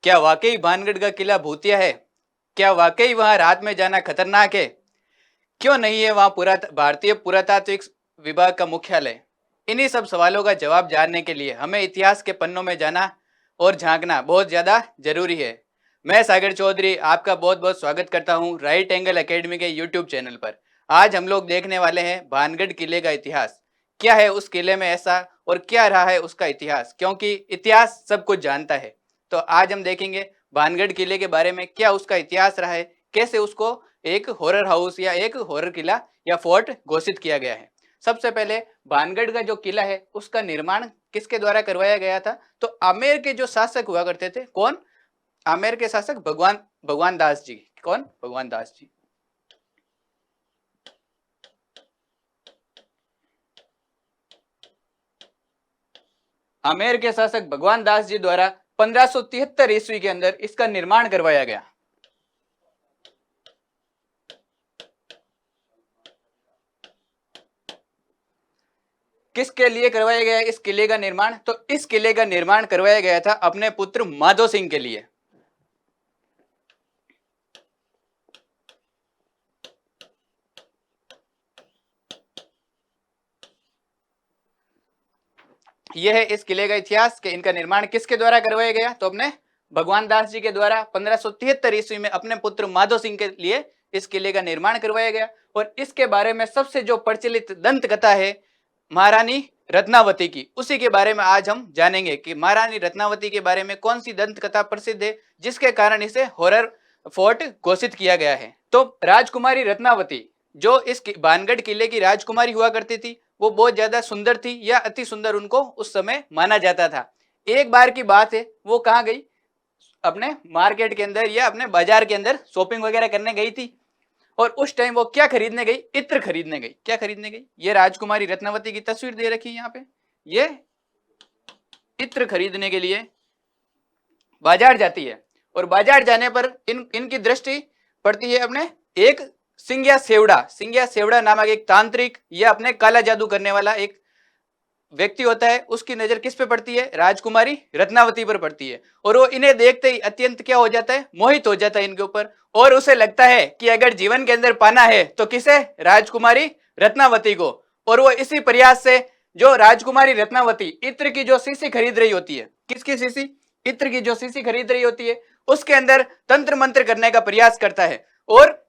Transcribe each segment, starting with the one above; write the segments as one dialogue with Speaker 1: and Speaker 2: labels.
Speaker 1: क्या वाकई भानगढ़ का किला भूतिया है? क्या वाकई वहां रात में जाना खतरनाक है? क्यों नहीं है वहां भारतीय पुरातात्विक विभाग का मुख्यालय? इन्हीं सब सवालों का जवाब जानने के लिए हमें इतिहास के पन्नों में जाना और झांकना बहुत ज्यादा जरूरी है। मैं सागर चौधरी आपका बहुत बहुत स्वागत करता हूं राइट एंगल एकेडमी के यूट्यूब चैनल पर। आज हम लोग देखने वाले हैं भानगढ़ किले का इतिहास। क्या है उस किले में ऐसा और क्या रहा है उसका इतिहास, क्योंकि इतिहास सब कुछ जानता है। तो आज हम देखेंगे भानगढ़ किले के बारे में, क्या उसका इतिहास रहा है, कैसे उसको एक हॉरर हाउस या एक हॉरर किला या फोर्ट घोषित किया गया है। सबसे पहले भानगढ़ का जो किला है उसका निर्माण किसके द्वारा करवाया गया था? तो आमेर के जो शासक हुआ करते थे, कौन? आमेर के शासक भगवान भगवान दास जी। कौन? भगवान दास जी। आमेर के शासक भगवान दास जी द्वारा 1573 ईस्वी के अंदर इसका निर्माण करवाया गया। किसके लिए करवाया गया इस किले का निर्माण? तो इस किले का निर्माण करवाया गया था अपने पुत्र माधो सिंह के लिए। यह है इस किले का इतिहास कि इनका निर्माण किसके द्वारा करवाया गया? तो अपने भगवान दास जी के द्वारा 1573 ईस्वी में अपने पुत्र माधो सिंह के लिए इस किले का निर्माण करवाया गया। और इसके बारे में सबसे जो प्रचलित दंत कथा है महारानी रत्नावती की, उसी के बारे में आज हम जानेंगे कि महारानी रत्नावती के बारे में कौन सी दंत कथा प्रसिद्ध है जिसके कारण इसे हॉरर फोर्ट घोषित किया गया है। तो राजकुमारी रत्नावती जो इस भानगढ़ किले की राजकुमारी हुआ करती थी, वो बहुत ज्यादा सुंदर थी या अति सुंदर उनको उस समय माना जाता था। एक बार की बात है, वो कहाँ गई? अपने मार्केट के अंदर या अपने बाजार के अंदर शॉपिंग वगैरह करने गई थी। और उस टाइम वो क्या खरीदने गई? इत्र खरीदने गई। क्या खरीदने गई? ये राजकुमारी रत्नावती की तस्वीर दे रखी है यहाँ पे। ये इत्र खरीदने के लिए बाजार जाती है और बाजार जाने पर इनकी दृष्टि पड़ती है अपने एक सिंगिया सेवड़ा नामक एक तांत्रिक या अपने काला जादू करने वाला एक व्यक्ति होता है। उसकी नजर किस पे पड़ती है? राजकुमारी रत्नावती पर पड़ती है। और वो इन्हें देखते ही अत्यंत क्या हो जाता है? मोहित हो जाता है इनके ऊपर। और उसे लगता है कि अगर जीवन के अंदर पाना है तो किसे? राजकुमारी रत्नावती को। और वो इसी प्रयास से जो राजकुमारी रत्नावती इत्र की जो शीशी खरीद रही होती है, किसकी शीशी? इत्र की जो शीशी खरीद रही होती है, उसके अंदर तंत्र मंत्र करने का प्रयास करता है और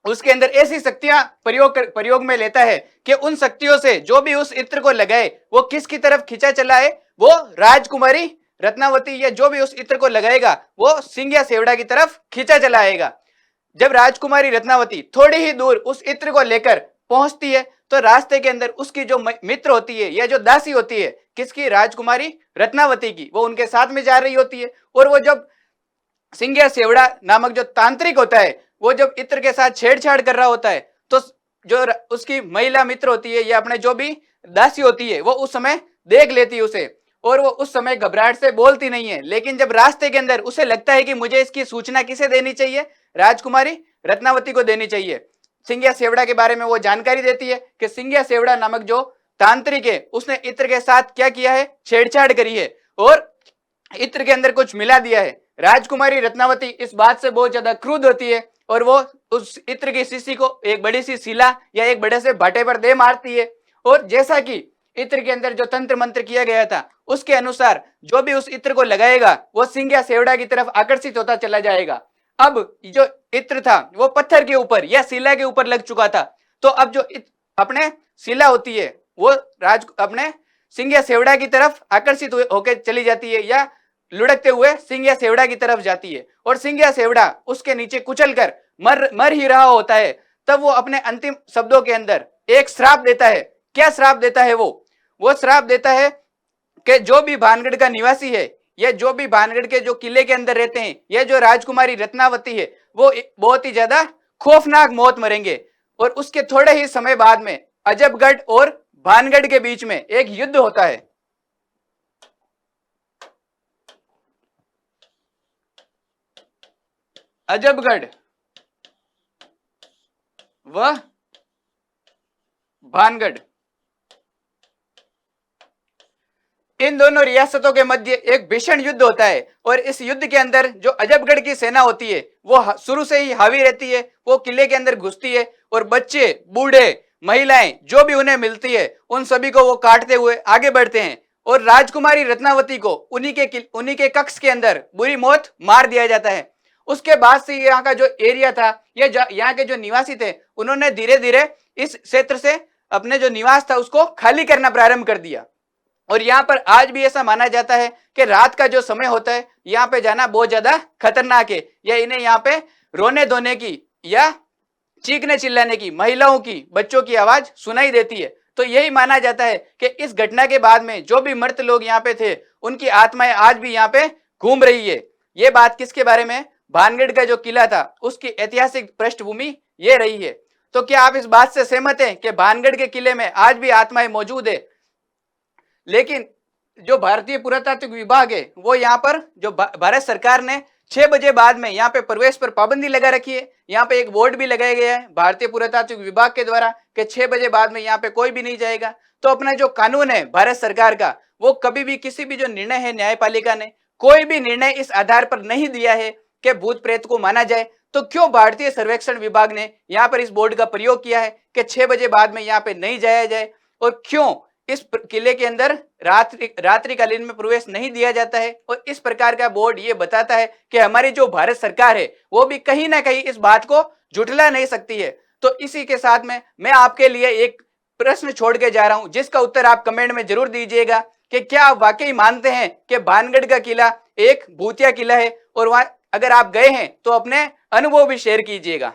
Speaker 1: उसके अंदर ऐसी शक्तियां प्रयोग में लेता है कि उन शक्तियों से जो भी उस इत्र को लगाए वो किसकी तरफ खींचा चला है? वो राजकुमारी रत्नावती या जो भी उस इत्र को लगाएगा वो सिंगिया सेवड़ा की तरफ खींचा चला आएगा। जब राजकुमारी रत्नावती थोड़ी ही दूर उस इत्र को लेकर पहुंचती है तो रास्ते के अंदर उसकी जो मित्र होती है या जो दासी होती है, किसकी? राजकुमारी रत्नावती की, वो उनके साथ में जा रही होती है। और वो जब सिंगिया सेवड़ा नामक जो तांत्रिक होता है वो जब इत्र के साथ छेड़छाड़ कर रहा होता है तो जो उसकी महिला मित्र होती है या अपने जो भी दासी होती है वो उस समय देख लेती है उसे और वो उस समय घबराहट से बोलती नहीं है। लेकिन जब रास्ते के अंदर उसे लगता है कि मुझे इसकी सूचना किसे देनी चाहिए? राजकुमारी रत्नावती को देनी चाहिए। सिंगिया सेवड़ा के बारे में वो जानकारी देती है कि सिंगिया सेवड़ा नामक जो तांत्रिक है उसने इत्र के साथ क्या किया है? छेड़छाड़ करी है और इत्र के अंदर कुछ मिला दिया है। राजकुमारी रत्नावती इस बात से बहुत ज्यादा क्रुद्ध होती है और वो उस इत्र की शीशी को एक बड़ी सी शिला या एक बड़े से भाटे पर दे मारती है। और जैसा कि इत्र के अंदर जो तंत्र मंत्र किया गया था उसके अनुसार जो भी उस इत्र को लगाएगा वो सिंगिया सेवड़ा की तरफ आकर्षित होता चला जाएगा। अब जो इत्र था वो पत्थर के ऊपर या शिला के ऊपर लग चुका था। तो अब जो अपने शिला होती है वो अपने सिंगिया सेवड़ा की तरफ आकर्षित होकर चली जाती है या लुढ़कते हुए सिंगिया सेवड़ा की तरफ जाती है और सिंगिया सेवड़ा उसके नीचे कुचलकर मर ही रहा होता है। तब वो अपने अंतिम शब्दों के अंदर एक श्राप देता है। क्या श्राप देता है? वो श्राप देता है कि जो भी भानगढ़ का निवासी है या जो भी भानगढ़ के जो किले के अंदर रहते हैं या जो राजकुमारी रत्नावती है वो बहुत ही ज्यादा खौफनाक मौत मरेंगे। और उसके थोड़े ही समय बाद में अजबगढ़ और भानगढ़ के बीच में एक युद्ध होता है। अजबगढ़ व भानगढ़। इन दोनों रियासतों के मध्य एक भीषण युद्ध होता है और इस युद्ध के अंदर जो अजबगढ़ की सेना होती है वो शुरू से ही हावी रहती है, वो किले के अंदर घुसती है और बच्चे, बूढ़े, महिलाएं जो भी उन्हें मिलती है उन सभी को वो काटते हुए आगे बढ़ते हैं और राजकुमारी रत्नावती को उन्हीं के कक्ष के अंदर बुरी मौत मार दिया जाता है। उसके बाद से यहाँ का जो एरिया था, ये यहाँ के जो निवासी थे, उन्होंने धीरे धीरे इस क्षेत्र से अपने जो निवास था उसको खाली करना प्रारंभ कर दिया। और यहाँ पर आज भी ऐसा माना जाता है कि रात का जो समय होता है यहाँ पे जाना बहुत ज्यादा खतरनाक है, या इन्हें यहाँ पे रोने धोने की या चीखने चिल्लाने की, महिलाओं की, बच्चों की आवाज सुनाई देती है। तो यही माना जाता है कि इस घटना के बाद में जो भी मृत लोग यहाँ पे थे उनकी आत्माएं आज भी यहाँ पे घूम रही है। ये बात किसके बारे में? भानगढ़ का जो किला था उसकी ऐतिहासिक पृष्ठभूमि ये रही है। तो क्या आप इस बात से सहमत हैं कि भानगढ़ के किले में आज भी आत्माएं मौजूद है? लेकिन जो भारतीय पुरातात्विक विभाग है वो यहाँ पर जो भारत सरकार ने 6 बजे बाद में यहाँ पे प्रवेश पर पाबंदी लगा रखी है। यहाँ पे एक बोर्ड भी लगाया गया है भारतीय पुरातात्विक विभाग के द्वारा कि 6 बजे बाद में यहाँ पे कोई भी नहीं जाएगा। तो अपना जो कानून है भारत सरकार का, वो कभी भी किसी भी जो निर्णय है न्यायपालिका ने कोई भी निर्णय इस आधार पर नहीं दिया है कि भूत प्रेत को माना जाए। तो क्यों भारतीय सर्वेक्षण विभाग ने यहाँ पर इस बोर्ड का प्रयोग किया है कि 6 बजे बाद में यहाँ पे नहीं जाया जाए, और क्यों इस किले के अंदर रात्रिकालीन में प्रवेश नहीं दिया जाता है? और इस प्रकार का बोर्ड ये बताता है कि हमारी जो भारत सरकार है वो भी कहीं ना कहीं इस बात को झुठला नहीं सकती है। तो इसी के साथ में मैं आपके लिए एक प्रश्न छोड़ के जा रहा हूं जिसका उत्तर आप कमेंट में जरूर दीजिएगा कि क्या आप वाकई मानते हैं कि भानगढ़ का किला एक भूतिया किला है? और वहां अगर आप गए हैं तो अपने अनुभव भी शेयर कीजिएगा।